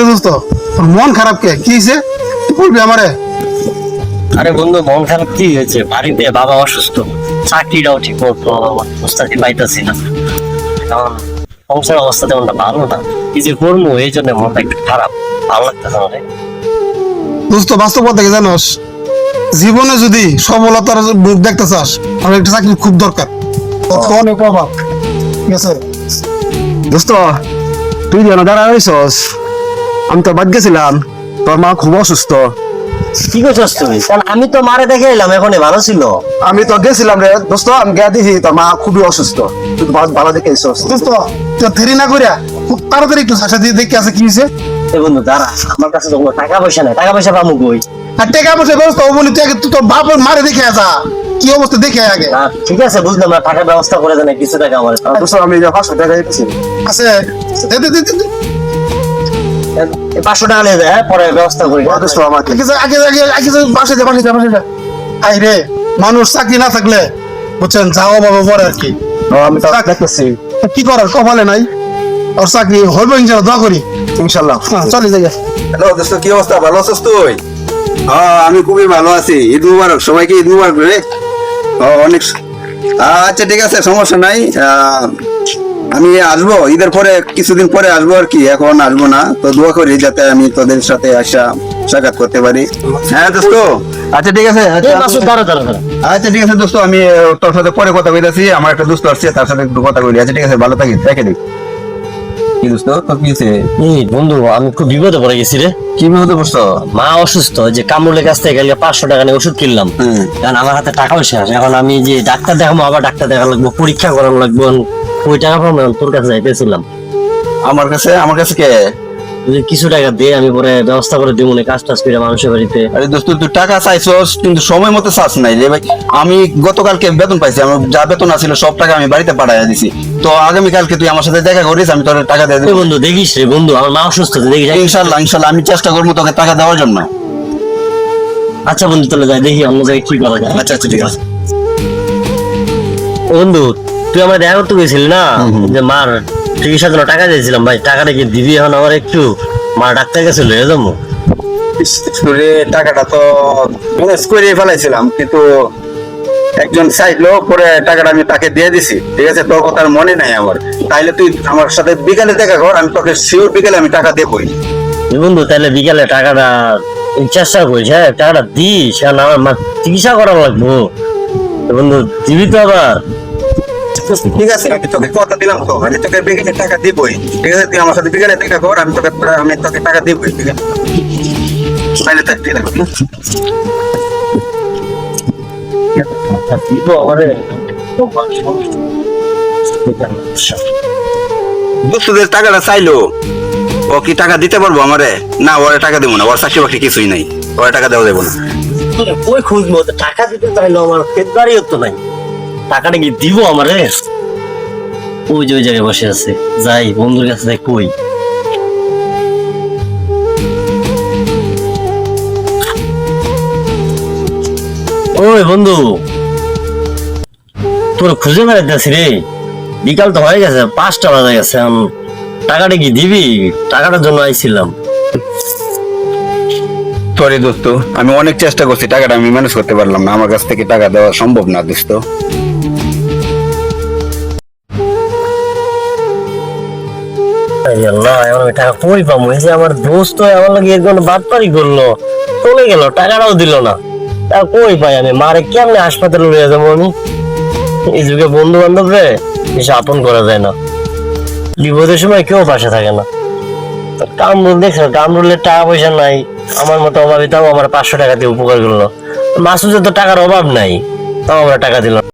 কিরে দোস্ত, তোর মন খারাপ কে? কি হয়েছে তুই বলবি আমারে? আরে বন্ধু, মন খারাপ কি হয়েছে? বাড়িতে বাবা অসুস্থ, চাকরিটাও ঠিক মতো প্রস্তাবটি পাইতেছি না, কারণ সংসার অবস্থা তেমনটা ভালো না। কি যে করবো, এই জন্য মনটা একটু খারাপ, ভালো লাগতেছে না রে। দোস্ত, বাস্তবতা কি জানোস? জীবনে যদি সফলতার মুখ দেখতে চাস, তাহলে একটা চাকরি খুব দরকার। তোর অনেক প্রভাব, ঠিক আছে? দোস্ত, তুই যেন দাঁড়া হয়েছস, আমি তো বাদ গেছিলাম, তোর মা খুব অসুস্থ। কি করছিস তুই? কারণ আমি তো মারে দেখে এলাম, এখনই ভালো ছিল। আমি তো গেছিলাম রে দোস্ত, আমি গিয়ে দেখি তোর মা খুবই অসুস্থ। তুই তো ভালো দেখে এসছস। দোস্ত, তুই দেরি না করিয়া খুব তাড়াতাড়ি একটু শাসা দিয়ে দেখে আছে কি হয়েছে। এ বন্ধু দাঁড়া, আমার কাছে তো কোনো টাকা পয়সা নাই, টাকা পয়সা পাবো কই? আর টাকা পয়সা ব্যবস্থা হবো নি, তুই আগে তুই তোর বাপের মারে দেখে আসা কি অবস্থা দেখে আগে। ঠিক আছে, বুঝলাম না, টাকার ব্যবস্থা করে দেন কিছু টাকা আমার। দোস্ত, আমি 500 টাকা দিতেছি। আছে, দে দে দে দে। 500 টাকা নিয়ে যায়, পরে ব্যবস্থা করি। দোস্ত, আমাকে আগে আগে আগে আগে বাসে যা বাসে যা বাসে যা। আই রে, মানুষ চাকরি না থাকলে বুঝছেন যাও বাবা পরে আর কি। আমি তো দেখতেছি। কি করার কপালে নাই, ওর চাকরি হইব ইনশাল্লাহ, দোয়া করি। ইনশাল্লাহ। চলে যাই। হ্যালো দোস্ত, কি অবস্থা? ভালো আছিস তুই? হ্যাঁ, আমি খুবই ভালো আছি। ঈদ মুবারক সবাইকে, ঈদ মুবারক রে। অনেক আচ্ছা, ঠিক আছে, সমস্যা নাই। আমি আসবো ঈদের পরে, কিছুদিন পরে আসবো আর কি, এখন আসবো না। তো দোয়া করি যাতে আমি তোদের সাথে আসা সাক্ষাৎ করতে পারি। হ্যাঁ দোস্ত, আচ্ছা ঠিক আছে। আচ্ছা ঠিক আছে দোস্ত, আমি তোর সাথে পরে কথা কইতাছি। আমার একটা দোস্ত আসছে, তার সাথে একটু কথা কইলি। আচ্ছা ঠিক আছে, ভালো থাকিস, দেখে দিই। কি দোস্ত, তোর কি হয়েছে? বন্ধু, আমি খুব বিপদে পড়ে গেছি রে। কি বিপদে পড়ছো? মা অসুস্থ, যে কামরুলের কাছ থেকে গেলে 500 টাকা নিয়ে ওষুধ কিনলাম। কারণ আমার হাতে টাকা পয়সা আছে, এখন আমি যে ডাক্তার দেখাবো, আবার ডাক্তার দেখা লাগবো, পরীক্ষা করানো লাগবো। ওই টাকা পাবো না, তোর কাছে যাইতেছিলাম। আমার কাছে কে? যদি কিছু টাকা দিয়ে আমি পরে ব্যবস্থা করে দিব না, কাজ টাজ করে মানুষের বাড়িতে। আরে দোস্ত, তুই টাকা চাইছস কিন্তু সময় মতো চাস নাই রে ভাই। আমি গতকালকে বেতন পাইছি, আমার যা বেতন আছিল সব টাকা আমি বাড়িতে পাঠাইয়া দিছি। তো আগামীকালকে তুই আমার সাথে দেখা করিস, আমি তোর টাকা দিয়ে দেবো। বন্ধু দেখিস রে বন্ধু, আমার মা অসুস্থ, দেখিস। ইনশাল্লাহ ইনশাল্লাহ, আমি চেষ্টা করবো তোকে টাকা দেওয়ার জন্য। আচ্ছা বন্ধু, তাহলে যাই দেখি অন্য জায়গায় কি করা যায়। আচ্ছা আচ্ছা, ঠিক আছে। বন্ধু, তুই আমার দেখা করতে গেছিলি না, যে মার চিকিৎসার জন্য টাকা দিয়েছিলাম ভাই, টাকাটা কি দিবি এখন? আমার একটু মা ডাক্তার কাছে লয়ে যাবো। টাকাটা তো ম্যানেজ করে ফেলাইছিলাম, কিন্তু একজন চাইলো, পরে টাকাটা আমি তাকে দিয়ে দিছি। ঠিক আছে, তোর কথা আর মনে নাই আমার। তাইলে তুই আমার সাথে বিকালে দেখা কর, আমি তোকে শিওর বিকালে আমি টাকা দেবই। বন্ধু, তাহলে বিকালে টাকাটা চেষ্টা করিস। হ্যাঁ, টাকাটা দিস, কারণ আমার মা চিকিৎসা করা লাগবো। বন্ধু দিবি তো আবার? ঠিক আছে, আমি তোকে কথা দিলাম তো, আমি তোকে বিকেলে টাকা দিবই। ঠিক আছে, তুই আমার সাথে বিকেলে দেখা কর, আমি তোকে টাকা দিবই। ঠিক আছে, তাইলে থাক, ঠিক আছে। দোস্তদের টাকাটা চাইলো, ও কি টাকা দিতে পারবো আমারে? না, ওরা টাকা দেবো না, ওর চাকরি বাকরি কিছুই নাই, ওরা টাকা দেওয়া দেবো না। ওই খুঁজবো, টাকা দিতে চাইলো, আমার ফেব্রুয়ারি তো নাই, টাকাটা কি দিব আমারে? ওই যে ওই জায়গায় বসে আছে, যাই বন্ধুর কাছে যাই কই। ওই বন্ধু, তোর খুঁজে বেড়াইতেছি রে, বিকাল তো হয়ে গেছে, 5টা বাজে গেছে। টাকাটা কি দিবি? টাকাটার জন্য আইছিলাম। সরি দোস্ত, আমি অনেক চেষ্টা করছি, টাকাটা আমি ম্যানেজ করতে পারলাম না। আমার কাছ থেকে টাকা দেওয়া সম্ভব না দোস্ত। আল্লাহ, এখন আমি টাকা কই পাবো? এই যে আমার দোস্ত আমার লাগে একজন বাটপারি করলো, চলে গেল, টাকাটাও দিল না। তা কই পাই আমি? মারে কেমনে হাসপাতালে নিয়ে যাবো আমি? এই যুগে বন্ধু বান্ধব রে বেশি আপন করা যায় না, বিপদের সময় কেউ পাশে থাকে না। কামরুল দেখছো, কামরুলের টাকা পয়সা নাই, আমার মতো অভাবী, তাও আমার 500 টাকা দিয়ে উপকার করলো। মাসুদের তো টাকার অভাব নাই, তাও আমরা টাকা দিল।